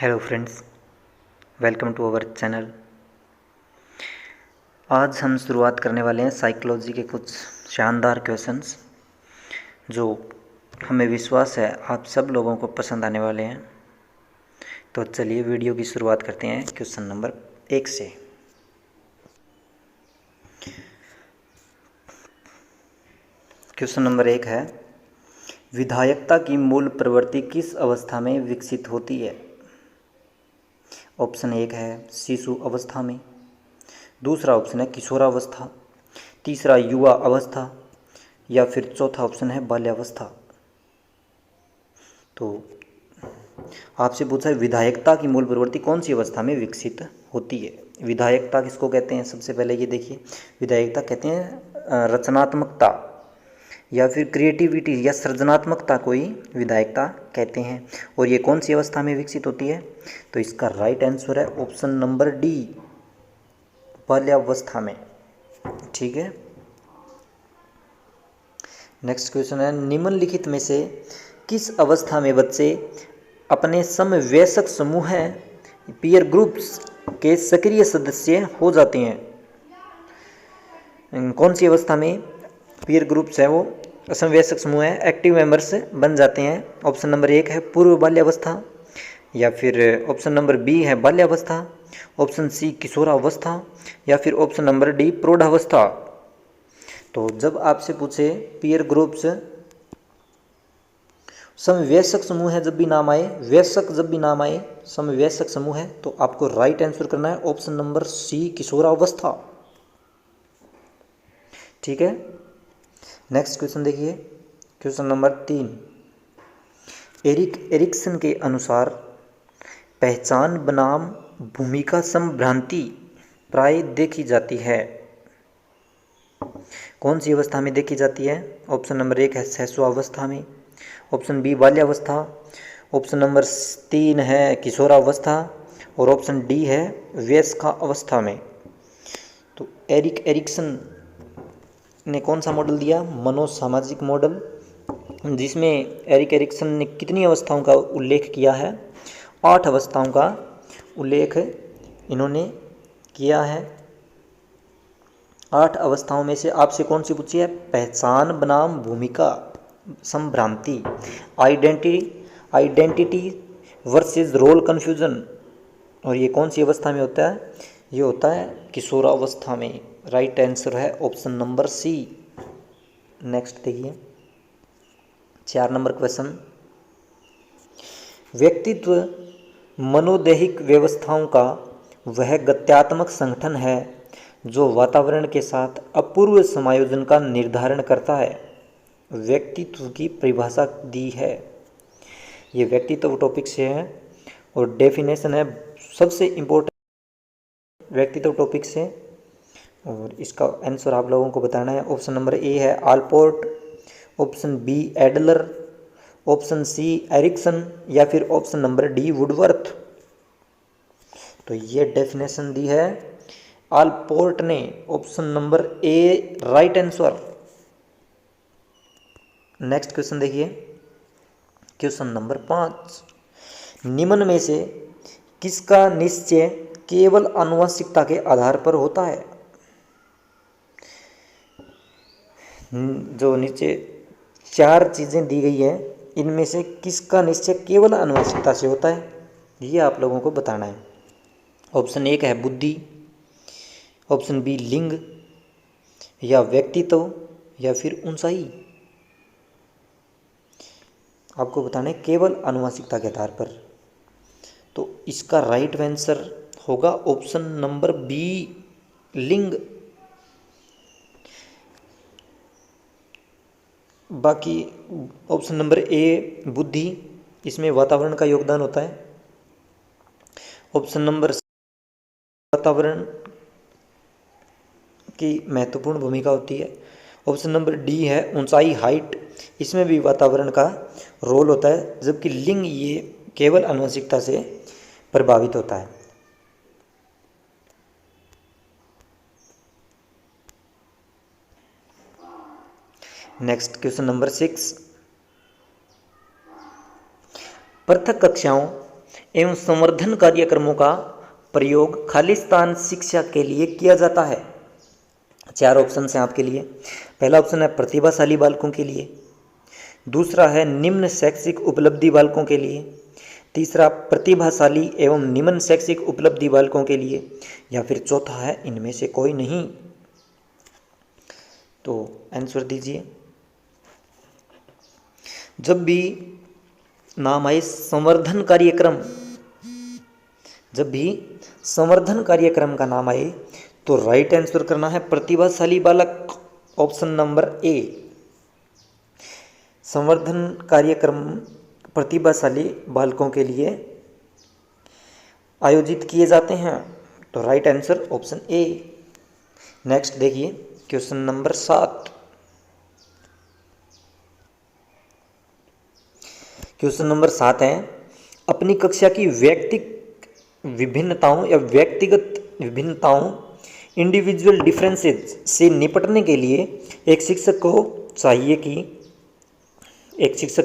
Hello friends, welcome to our channel. आज हम शुरुआत करने वाले हैं साइकोलॉजी के कुछ शानदार क्वेश्चंस जो हमें विश्वास है आप सब लोगों को पसंद आने वाले हैं। तो चलिए वीडियो की शुरुआत करते हैं क्वेश्चन नंबर 1 से। क्वेश्चन नंबर 1 है, विधायकता की मूल प्रवृत्ति किस अवस्था में विकसित होती है? ऑप्शन 1 है शिशु अवस्था में, दूसरा ऑप्शन है किशोरावस्था, तीसरा युवा अवस्था या फिर चौथा ऑप्शन है बाल्यावस्था। तो आपसे पूछा है विधायकता की मूल प्रवृत्ति कौन सी अवस्था में विकसित होती है। विधायकता किसको कहते हैं? सबसे पहले ये देखिए, विधायकता कहते हैं रचनात्मकता या फिर क्रिएटिविटी या सृजनात्मकता को ही विधायकता कहते हैं। और ये कौन सी अवस्था में विकसित होती है? तो इसका राइट आंसर है ऑप्शन नंबर डी, बाल्यावस्था में। ठीक है, नेक्स्ट क्वेश्चन है, निम्नलिखित में से किस अवस्था में बच्चे अपने समवयस्क समूह पीयर ग्रुप्स के सक्रिय सदस्य हो जाते हैं? कौन सी अवस्था में पीयर ग्रुप्स है वो समवयस्क समूह है एक्टिव मेंबर्स बन जाते हैं? ऑप्शन नंबर 1 है पूर्व बाल्यावस्था, या फिर ऑप्शन नंबर बी है बाल्यावस्था, ऑप्शन सी किशोरावस्था, या फिर ऑप्शन नंबर डी प्रौढ़ावस्था। तो जब आपसे पूछे पीयर ग्रुप्स समवयस्क समूह है, जब भी नाम आए, वयस्क जब भी नाम आए, समवयस्क समूह है, तो आपको राइट आंसर करना है ऑप्शन नंबर सी किशोरावस्था। ठीक है, नेक्स्ट क्वेश्चन देखिए, क्वेश्चन नंबर 3, एरिक्सन के अनुसार पहचान बनाम भूमिका संभ्रांति प्राय देखी जाती है? कौन सी अवस्था में देखी जाती है? ऑप्शन नंबर 1 है शैशवावस्था में, ऑप्शन बी बाल्यावस्था, ऑप्शन नंबर 3 है किशोरावस्था और ऑप्शन डी है वयस्का अवस्था में। तो एरिक्सन ने कौन सा मॉडल दिया? मनोसामाजिक मॉडल, जिसमें एरिक्सन ने कितनी अवस्थाओं का उल्लेख किया है? 8 अवस्थाओं का उल्लेख इन्होंने किया है। 8 अवस्थाओं में से आपसे कौन सी पूछी है? पहचान बनाम भूमिका संभ्रांति, आइडेंटिटी वर्सेस रोल कन्फ्यूजन। और ये कौन सी अवस्था में होता है? ये होता है किशोरावस्था में। राइट आंसर है ऑप्शन नंबर सी। नेक्स्ट देखिए, 4 नंबर क्वेश्चन, व्यक्तित्व मनोदैहिक व्यवस्थाओं का वह गत्यात्मक संगठन है जो वातावरण के साथ अपूर्व समायोजन का निर्धारण करता है। व्यक्तित्व की परिभाषा दी है, ये व्यक्तित्व टॉपिक से है और डेफिनेशन है सबसे इम्पोर्टेंट व्यक्तित्व टॉपिक से। और इसका आंसर आप लोगों को बताना है। ऑप्शन नंबर ए है Allport, option B Adler, option C Erikson या फिर ऑप्शन नंबर डी वुडवर्थ। तो ये डेफिनेशन दी है आलपोर्ट ने, ऑप्शन नंबर ए राइट आंसर। नेक्स्ट क्वेश्चन देखिए, क्वेश्चन नंबर 5, निम्न में से किसका निश्चय केवल आनुवंशिकता के आधार पर होता है? जो नीचे 4 चीज़ें दी गई है, इनमें से किसका निश्चय केवल आनुवंशिकता से होता है, ये आप लोगों को बताना है। ऑप्शन 1 है बुद्धि, ऑप्शन बी लिंग या व्यक्तित्व या फिर ऊंचाई। आपको बताना है केवल आनुवंशिकता के आधार पर। तो इसका राइट आंसर होगा ऑप्शन नंबर बी लिंग। बाकी ऑप्शन नंबर ए बुद्धि, इसमें वातावरण का योगदान होता है। ऑप्शन नंबर वातावरण की महत्वपूर्ण भूमिका होती है। ऑप्शन नंबर डी है ऊंचाई हाइट, इसमें भी वातावरण का रोल होता है। जबकि लिंग ये केवल आनुवंशिकता से प्रभावित होता है। नेक्स्ट क्वेश्चन नंबर 6, पृथक कक्षाओं एवं संवर्धन कार्यक्रमों का प्रयोग खालिस्तान शिक्षा के लिए किया जाता है। 4 ऑप्शन हैं आपके लिए। पहला ऑप्शन है प्रतिभाशाली बालकों के लिए, दूसरा है निम्न शैक्षिक उपलब्धि बालकों के लिए, तीसरा प्रतिभाशाली एवं निम्न शैक्षिक उपलब्धि बालकों के लिए, या फिर चौथा है इनमें से कोई नहीं। तो आंसर दीजिए। जब भी नाम आए संवर्धन कार्यक्रम, जब भी संवर्धन कार्यक्रम का नाम आए तो राइट आंसर करना है प्रतिभाशाली बालक, ऑप्शन नंबर ए। संवर्धन कार्यक्रम प्रतिभाशाली बालकों के लिए आयोजित किए जाते हैं, तो right answer option A. Next देखिए क्वेश्चन नंबर 7। क्वेश्चन नंबर 7 है, अपनी कक्षा की व्यक्तिगत विभिन्नताओं इंडिविजुअल डिफरेंसेस से निपटने के लिए एक शिक्षक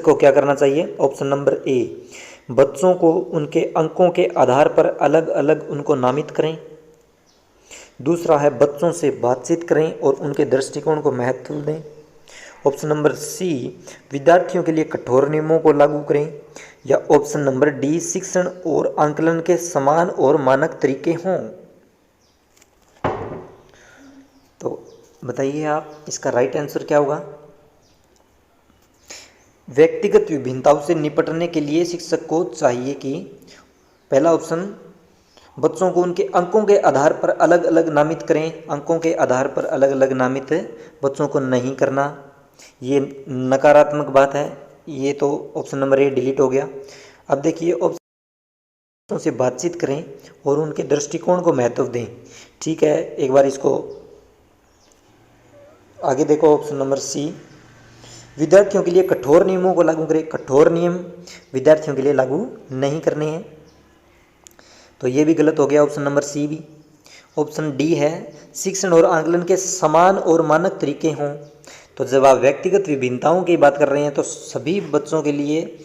को क्या करना चाहिए? ऑप्शन नंबर ए, बच्चों को उनके अंकों के आधार पर अलग अलग उनको नामित करें। दूसरा है बच्चों से बातचीत करें और उनके दृष्टिकोण को महत्व दें। ऑप्शन नंबर सी, विद्यार्थियों के लिए कठोर नियमों को लागू करें। या ऑप्शन नंबर डी, शिक्षण और आंकलन के समान और मानक तरीके हों। तो बताइए आप, इसका राइट आंसर क्या होगा? व्यक्तिगत विभिन्नताओं से निपटने के लिए शिक्षक को चाहिए कि पहला ऑप्शन, बच्चों को उनके अंकों के आधार पर अलग अलग नामित करें। अंकों के आधार पर अलग अलग नामित बच्चों को नहीं करना, ये नकारात्मक बात है, ये तो ऑप्शन नंबर ए डिलीट हो गया। अब देखिए ऑप्शन से बातचीत करें और उनके दृष्टिकोण को महत्व दें। ठीक है, एक बार इसको आगे देखो। ऑप्शन नंबर सी, विद्यार्थियों के लिए कठोर नियमों को लागू करें। कठोर नियम विद्यार्थियों के लिए लागू नहीं करने हैं, तो ये भी गलत हो गया। ऑप्शन नंबर सी भी। ऑप्शन डी है, शिक्षण और आंकलन के समान और मानक तरीके हों। तो जब आप व्यक्तिगत विभिन्नताओं की बात कर रहे हैं तो सभी बच्चों के लिए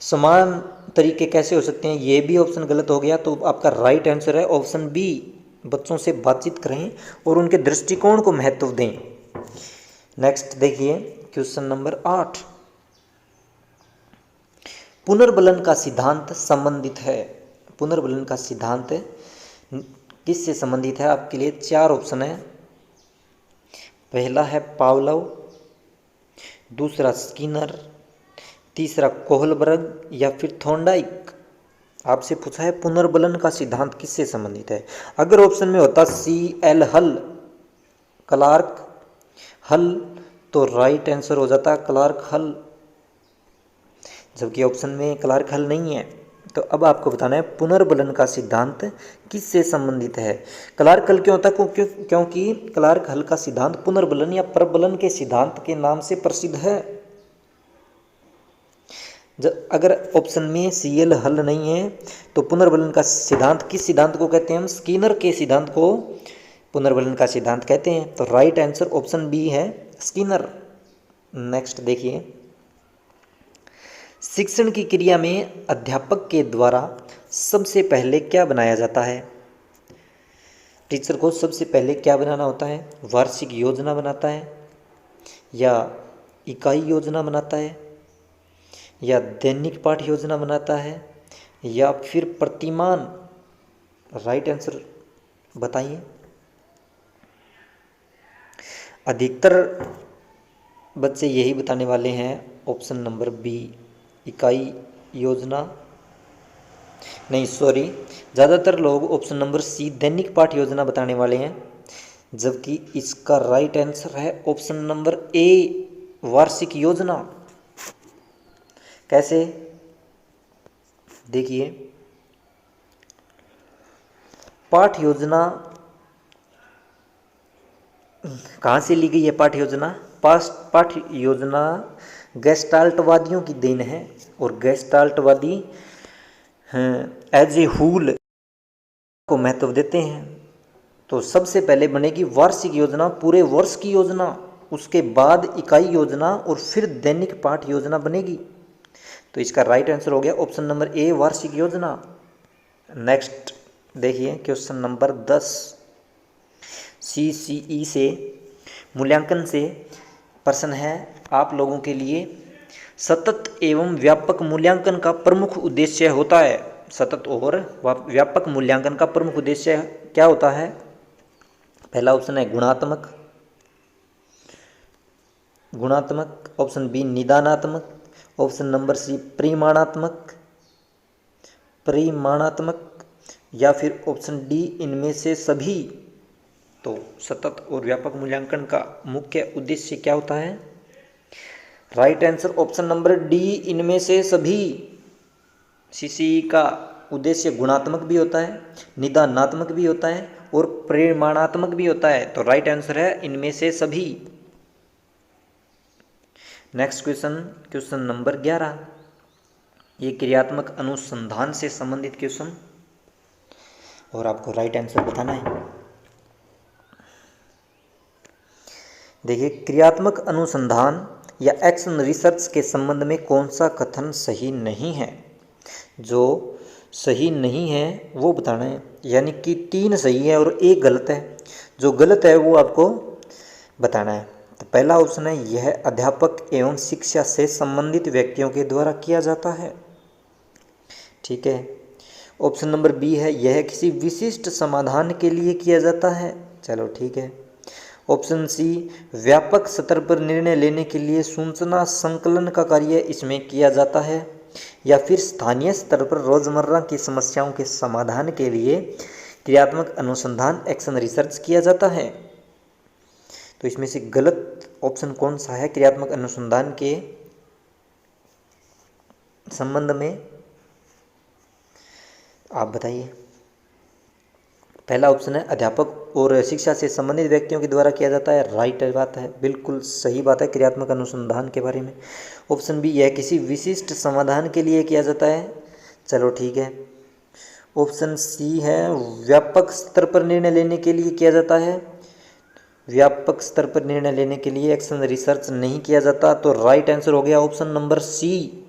समान तरीके कैसे हो सकते हैं? ये भी ऑप्शन गलत हो गया। तो आपका राइट आंसर है ऑप्शन बी, बच्चों से बातचीत करें और उनके दृष्टिकोण को महत्व दें। नेक्स्ट देखिए क्वेश्चन नंबर 8। पुनर्बलन का सिद्धांत संबंधित है। पुनर्बलन का सिद्धांत किससे संबंधित है? आपके लिए 4 ऑप्शन है। पहला है पावलोव, दूसरा स्किनर, तीसरा कोहलबर्ग या फिर थॉर्नडाइक। आपसे पूछा है पुनर्बलन का सिद्धांत किससे संबंधित है। अगर ऑप्शन में होता CL हल, क्लार्क हल, तो राइट आंसर हो जाता क्लार्क हल, जबकि ऑप्शन में क्लार्क हल नहीं है। तो अब आपको बताना है पुनर्बलन का सिद्धांत किससे संबंधित है। क्लार्क हल क्यों होता? क्योंकि क्लार्क हल का सिद्धांत पुनर्बलन या परबलन के सिद्धांत के नाम से प्रसिद्ध है। अगर ऑप्शन में CL हल नहीं है तो पुनर्बलन का सिद्धांत किस सिद्धांत को कहते हैं? हम स्किनर के सिद्धांत को पुनर्बलन का सिद्धांत कहते हैं। तो राइट आंसर ऑप्शन बी है, स्किनर। नेक्स्ट देखिए, शिक्षण की क्रिया में अध्यापक के द्वारा सबसे पहले क्या बनाया जाता है? टीचर को सबसे पहले क्या बनाना होता है? वार्षिक योजना बनाता है, या इकाई योजना बनाता है, या दैनिक पाठ योजना बनाता है, या फिर प्रतिमान? राइट आंसर बताइए। अधिकतर बच्चे यही बताने वाले हैं, ऑप्शन नंबर बी, इकाई योजना। नहीं सॉरी, ज़्यादातर लोग ऑप्शन नंबर सी, दैनिक पाठ योजना बताने वाले हैं, जबकि इसका राइट आंसर है ऑप्शन नंबर ए, वार्षिक योजना। कैसे? देखिए, पाठ योजना कहाँ से ली गई है? पाठ योजना गेस्टाल्टवादियों की देन है, और गेस्टाल्टवादी एज ए होल को महत्व देते हैं। तो सबसे पहले बनेगी वार्षिक योजना, पूरे वर्ष की योजना, उसके बाद इकाई योजना और फिर दैनिक पाठ योजना बनेगी। तो इसका राइट आंसर हो गया ऑप्शन नंबर ए, वार्षिक योजना। नेक्स्ट देखिए क्वेश्चन नंबर 10, CCE से मूल्यांकन से प्रश्न है आप लोगों के लिए। सतत एवं व्यापक मूल्यांकन का प्रमुख उद्देश्य होता है। सतत और व्यापक मूल्यांकन का प्रमुख उद्देश्य क्या होता है? पहला ऑप्शन है गुणात्मक, ऑप्शन बी निदानात्मक, ऑप्शन नंबर सी परिमाणात्मक, या फिर ऑप्शन डी इनमें से सभी। तो सतत और व्यापक मूल्यांकन का मुख्य उद्देश्य क्या होता है? Right answer option number D, इनमें से सभी। CCE का उद्देश्य गुणात्मक भी होता है, निदानात्मक भी होता है और परिमाणात्मक भी होता है। तो राइट आंसर है इनमें से सभी। नेक्स्ट क्वेश्चन नंबर 11, ये क्रियात्मक अनुसंधान से संबंधित क्वेश्चन और आपको राइट आंसर बताना है। देखिए, क्रियात्मक अनुसंधान या एक्शन रिसर्च के संबंध में कौन सा कथन सही नहीं है? जो सही नहीं है वो बताना है, यानी कि 3 सही है और 1 गलत है। जो गलत है वो आपको बताना है। तो पहला ऑप्शन है यह अध्यापक एवं शिक्षा से संबंधित व्यक्तियों के द्वारा किया जाता है। ठीक है। ऑप्शन नंबर बी है यह किसी विशिष्ट समाधान के लिए किया जाता है। चलो ठीक है। ऑप्शन सी, व्यापक स्तर पर निर्णय लेने के लिए सूचना संकलन का कार्य इसमें किया जाता है। या फिर स्थानीय स्तर पर रोजमर्रा की समस्याओं के समाधान के लिए क्रियात्मक अनुसंधान एक्शन रिसर्च किया जाता है। तो इसमें से गलत ऑप्शन कौन सा है क्रियात्मक अनुसंधान के संबंध में? आप बताइए। पहला ऑप्शन है अध्यापक और शिक्षा से संबंधित व्यक्तियों के द्वारा किया जाता है। राइट बात है, बिल्कुल सही बात है क्रियात्मक अनुसंधान के बारे में। ऑप्शन बी, यह किसी विशिष्ट समाधान के लिए किया जाता है। चलो ठीक है। ऑप्शन सी है व्यापक स्तर पर निर्णय लेने के लिए किया जाता है। व्यापक स्तर पर निर्णय लेने के लिए एक्शन रिसर्च नहीं किया जाता। तो राइट आंसर हो गया ऑप्शन नंबर सी।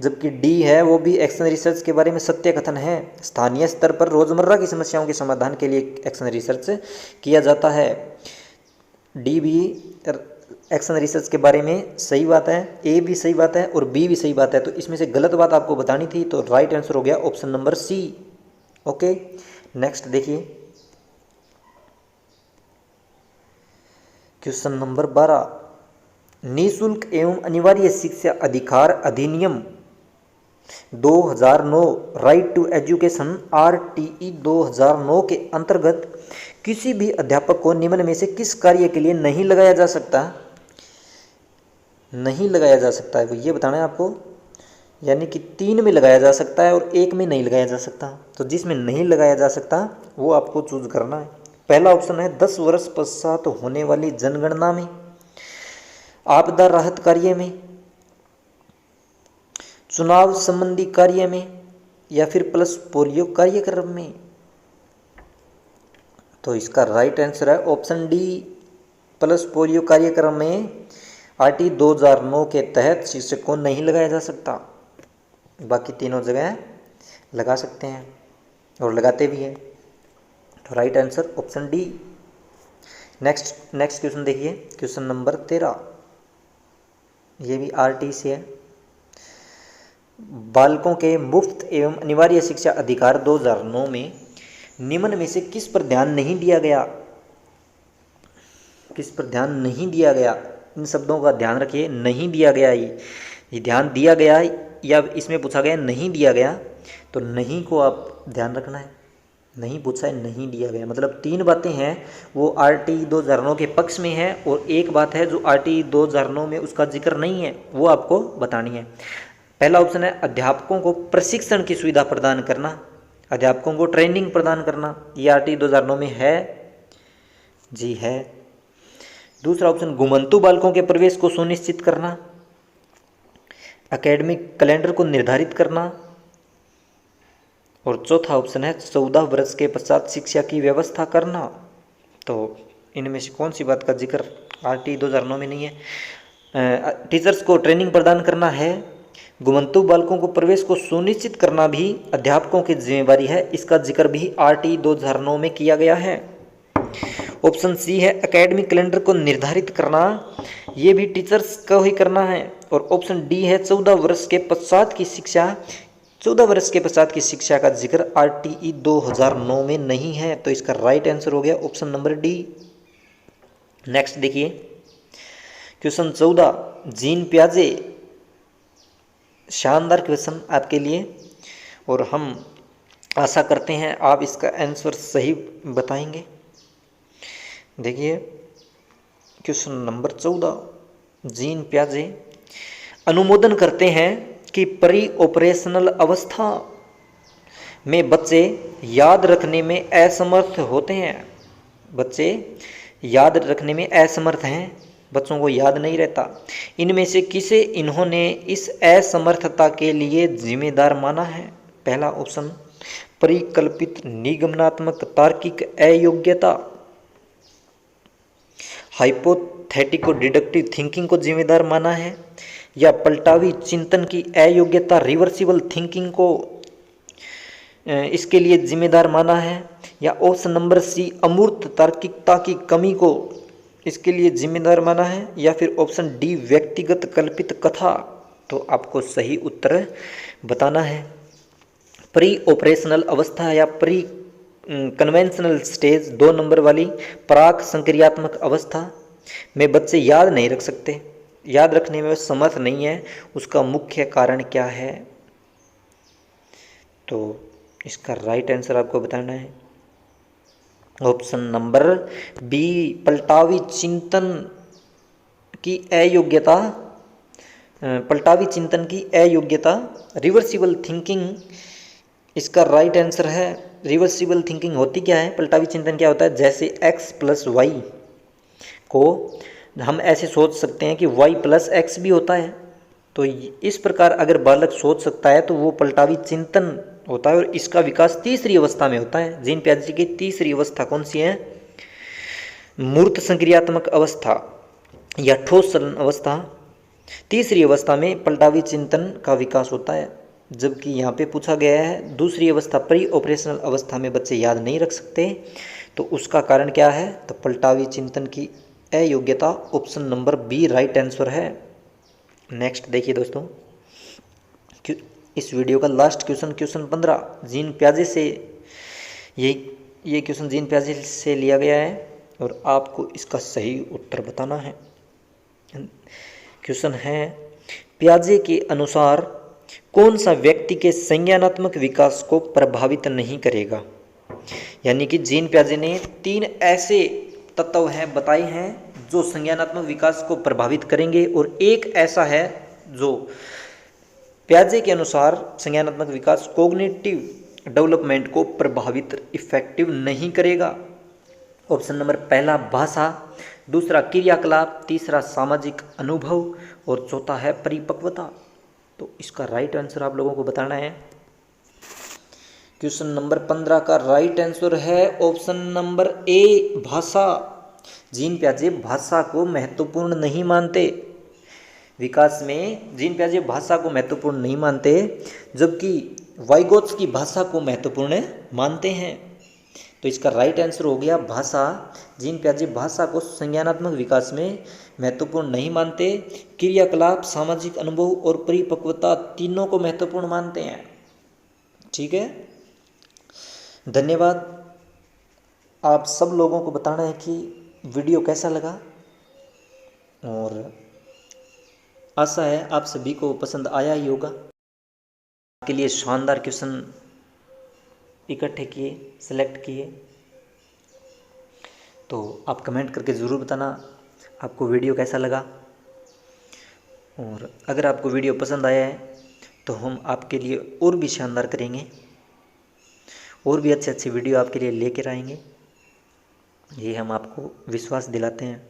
जबकि डी है वो भी एक्शन रिसर्च के बारे में सत्य कथन है। स्थानीय स्तर पर रोजमर्रा की समस्याओं के समाधान के लिए एक्शन रिसर्च किया जाता है। डी भी एक्शन रिसर्च के बारे में सही बात है, ए भी सही बात है और बी भी सही बात है। तो इसमें से गलत बात आपको बतानी थी। तो राइट आंसर हो गया option number C. Okay, next देखिए क्वेश्चन नंबर 12, निःशुल्क एवं अनिवार्य शिक्षा अधिकार अधिनियम 2009 राइट टू एजुकेशन RTE 2009 के अंतर्गत किसी भी अध्यापक को निम्न में से किस कार्य के लिए नहीं लगाया जा सकता? नहीं लगाया जा सकता है, ये बताना है आपको। यानी कि 3 में लगाया जा सकता है और 1 में नहीं लगाया जा सकता। तो जिसमें नहीं लगाया जा सकता वो आपको चूज करना है। पहला ऑप्शन है 10 वर्ष पश्चात होने वाली जनगणना में, आपदा राहत कार्य में, चुनाव संबंधी कार्य में, या फिर प्लस पोलियो कार्यक्रम में। तो इसका राइट आंसर है ऑप्शन डी, प्लस पोलियो कार्यक्रम में RT 2009 के तहत शिक्षक को नहीं लगाया जा सकता। बाकी तीनों जगह लगा सकते हैं और लगाते भी हैं। तो right answer option D. Next question देखिए, क्वेश्चन नंबर 13, ये भी RT से है। बालकों के मुफ्त एवं अनिवार्य शिक्षा अधिकार 2009 में निम्न में से किस पर ध्यान नहीं दिया गया? किस पर ध्यान नहीं दिया गया? इन शब्दों का ध्यान रखिए। नहीं दिया गया, ये ध्यान दिया गया या इसमें पूछा गया नहीं दिया गया, तो नहीं को आप ध्यान रखना है। नहीं पूछा है, नहीं दिया गया, मतलब 3 बातें हैं वो RT 2009 के पक्ष में है और एक बात है जो RT 2009 में उसका जिक्र नहीं है, वो आपको बतानी है। पहला ऑप्शन है अध्यापकों को प्रशिक्षण की सुविधा प्रदान करना, अध्यापकों को ट्रेनिंग प्रदान करना। ये RT 2009 में है, जी है। दूसरा ऑप्शन घुमंतु बालकों के प्रवेश को सुनिश्चित करना, एकेडमिक कैलेंडर को निर्धारित करना, और चौथा ऑप्शन है 14 वर्ष के पश्चात शिक्षा की व्यवस्था करना। तो इनमें से कौन सी बात का जिक्र RT 2009 में नहीं है? टीचर्स को ट्रेनिंग प्रदान करना है, गुमंतु बालकों को प्रवेश को सुनिश्चित करना भी अध्यापकों की जिम्मेवारी है। इसका जिक्र भी RT 2009 में किया गया है। ऑप्शन सी है एकेडमिक कैलेंडर को निर्धारित करना, ये भी टीचर्स को ही करना है। और ऑप्शन डी है 14 वर्ष के पश्चात की शिक्षा, 14 वर्ष के पश्चात की शिक्षा का जिक्र RTE 2009 में नहीं है। तो इसका राइट आंसर हो गया ऑप्शन नंबर डी। नेक्स्ट देखिए क्वेश्चन 14, जीन पियाजे। शानदार क्वेश्चन आपके लिए और हम आशा करते हैं आप इसका आंसर सही बताएंगे। देखिए क्वेश्चन नंबर 14, जीन पियाजे अनुमोदन करते हैं कि प्री ऑपरेशनल अवस्था में बच्चे याद रखने में असमर्थ होते हैं। बच्चे याद रखने में असमर्थ हैं, बच्चों को याद नहीं रहता। इनमें से किसे इन्होंने इस असमर्थता के लिए जिम्मेदार माना है? पहला ऑप्शन परिकल्पित निगमनात्मक तार्किक अयोग्यता, हाइपोथेटिको डिडक्टिव थिंकिंग को जिम्मेदार माना है, या पलटावी चिंतन की अयोग्यता रिवर्सिबल थिंकिंग को इसके लिए जिम्मेदार माना है, या ऑप्शन नंबर सी अमूर्त तार्किकता की कमी को इसके लिए जिम्मेदार माना है, या फिर ऑप्शन डी व्यक्तिगत कल्पित कथा। तो आपको सही उत्तर बताना है। प्री ऑपरेशनल अवस्था या प्री कन्वेंशनल स्टेज 2 नंबर वाली प्राक संक्रियात्मक अवस्था में बच्चे याद नहीं रख सकते, याद रखने में समर्थ नहीं है। उसका मुख्य कारण क्या है? तो इसका राइट आंसर आपको बताना है ऑप्शन नंबर बी पलटावी चिंतन की अयोग्यता, पलटावी चिंतन की अयोग्यता रिवर्सिबल थिंकिंग इसका राइट आंसर है। रिवर्सिबल थिंकिंग होती क्या है? पलटावी चिंतन क्या होता है? जैसे x + y को हम ऐसे सोच सकते हैं कि y + x भी होता है, तो इस प्रकार अगर बालक सोच सकता है तो वो पलटावी चिंतन होता है। और इसका विकास तीसरी अवस्था में होता है। जीन पियाजे की तीसरी अवस्था कौन सी है? मूर्त संक्रियात्मक अवस्था या ठोस चलन अवस्था। तीसरी अवस्था में पलटावी चिंतन का विकास होता है, जबकि यहाँ पे पूछा गया है दूसरी अवस्था प्री ऑपरेशनल अवस्था में बच्चे याद नहीं रख सकते। तो उसका कारण क्या है? तो पलटावी चिंतन की अयोग्यता, option number B right answer है। नेक्स्ट देखिए दोस्तों, इस वीडियो का लास्ट क्वेश्चन, क्वेश्चन 15, जीन पियाजे से ये क्वेश्चन जीन पियाजे से लिया गया है और आपको इसका सही उत्तर बताना है। क्वेश्चन है, पियाजे के अनुसार कौन सा व्यक्ति के संज्ञानात्मक विकास को प्रभावित नहीं करेगा? यानी कि जीन पियाजे ने 3 ऐसे तत्व हैं बताए हैं जो संज्ञानात्मक विकास को प्रभावित करेंगे, और एक ऐसा है जो पियाजे के अनुसार संज्ञानात्मक विकास कोग्निटिव डेवलपमेंट को प्रभावित इफेक्टिव नहीं करेगा। ऑप्शन नंबर पहला भाषा, दूसरा क्रियाकलाप, तीसरा सामाजिक अनुभव और चौथा है परिपक्वता। तो इसका राइट आंसर आप लोगों को बताना है। क्वेश्चन नंबर 15 का राइट आंसर है ऑप्शन नंबर ए भाषा। जीन पियाजे भाषा को महत्वपूर्ण नहीं मानते। विकास में जीन पियाजे भाषा को महत्वपूर्ण नहीं मानते, जबकि वाइगोत्स्की भाषा को महत्वपूर्ण मानते हैं। तो इसका राइट आंसर हो गया भाषा। जीन पियाजे भाषा को संज्ञानात्मक विकास में महत्वपूर्ण नहीं मानते। क्रियाकलाप, सामाजिक अनुभव और परिपक्वता तीनों को महत्वपूर्ण मानते हैं। ठीक है, धन्यवाद। आप सब लोगों को बताना है कि वीडियो कैसा लगा, और आशा है आप सभी को पसंद आया ही होगा। आपके लिए शानदार क्वेश्चन इकट्ठे किए, सेलेक्ट किए, तो आप कमेंट करके ज़रूर बताना आपको वीडियो कैसा लगा। और अगर आपको वीडियो पसंद आया है तो हम आपके लिए और भी शानदार करेंगे, और भी अच्छे अच्छे वीडियो आपके लिए लेकर आएंगे, ये हम आपको विश्वास दिलाते हैं।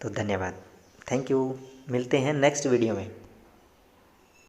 तो धन्यवाद, थैंक यू। मिलते हैं नेक्स्ट वीडियो में।